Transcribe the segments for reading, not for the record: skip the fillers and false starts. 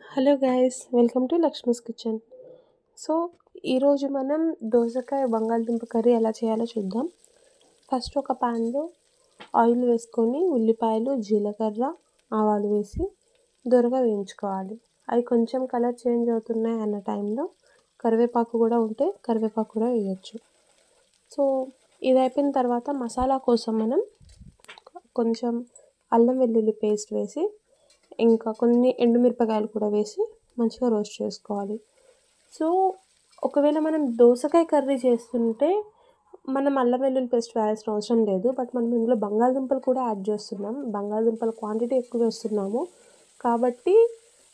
Hello guys, welcome to Lakshmi's kitchen. So ఈరోజు మనం దోసకాయ బంగాళదుంప కర్రీ ఎలా చేయాలో చూద్దాం. ఫస్ట్ ఒక ప్యాన్లో ఆయిల్ వేసుకొని ఉల్లిపాయలు, జీలకర్ర, ఆవాలు వేసి దోరగా వేయించుకోవాలి. అవి కొంచెం కలర్ చేంజ్ అవుతున్నాయి అన్న టైంలో కరివేపాకు కూడా ఉంటే కరివేపాకు కూడా వేయచ్చు. సో ఇది అయిపోయిన తర్వాత మసాలా కోసం మనం కొంచెం అల్లం వెల్లుల్లి పేస్ట్ వేసి ఇంకా కొన్ని ఎండుమిరపకాయలు కూడా వేసి మంచిగా రోస్ట్ చేసుకోవాలి. సో ఒకవేళ మనం దోసకాయ కర్రీ చేస్తుంటే మనం అల్లం వెల్లుల్లి పేస్ట్ వేయాల్సిన అవసరం లేదు. బట్ మనం ఇందులో బంగాళదుంపలు కూడా యాడ్ చేస్తున్నాం. బంగాళదుంపల క్వాంటిటీ ఎక్కువ వేస్తున్నాము కాబట్టి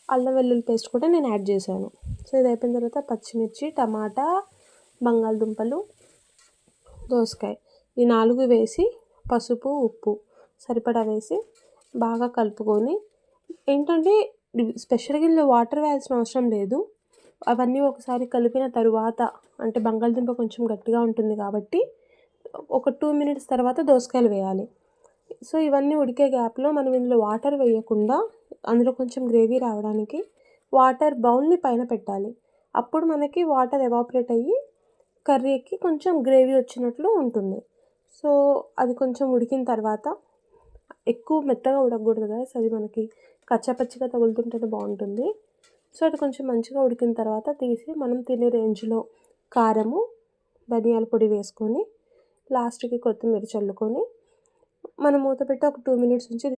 అల్లం వెల్లుల్లి పేస్ట్ కూడా నేను యాడ్ చేశాను. సో ఇది అయిపోయిన తర్వాత పచ్చిమిర్చి, టమాటా, బంగాళదుంపలు, దోసకాయ ఈ 4 వేసి పసుపు, ఉప్పు సరిపడా వేసి బాగా కలుపుకొని ఏంటంటే స్పెషల్గా ఇందులో వాటర్ వేయాల్సిన అవసరం లేదు. అవన్నీ ఒకసారి కలిపిన తరువాత అంటే బంగాళదుంప కొంచెం గట్టిగా ఉంటుంది కాబట్టి ఒక 2 మినిట్స్ తర్వాత దోసకాయలు వేయాలి. సో ఇవన్నీ ఉడికే గ్యాప్లో మనం ఇందులో వాటర్ వేయకుండా అందులో కొంచెం గ్రేవీ రావడానికి వాటర్ బౌల్ని పైన పెట్టాలి. అప్పుడు మనకి వాటర్ ఎవాపరేట్ అయ్యి కర్రీకి కొంచెం గ్రేవీ వచ్చినట్లు ఉంటుంది. సో అది కొంచెం ఉడికిన తర్వాత ఎక్కువ మెత్తగా ఉడకకూడదు కదా, సో అది మనకి కచ్చాపచ్చిగా తగులుతుంటేనే బాగుంటుంది. సో అది కొంచెం మంచిగా ఉడికిన తర్వాత తీసి మనం తినే రేంజ్లో కారము, ధనియాల పొడి వేసుకొని లాస్ట్కి కొత్తిమీర చల్లుకొని మనం మూత పెట్టి ఒక 2 మినిట్స్ నుంచి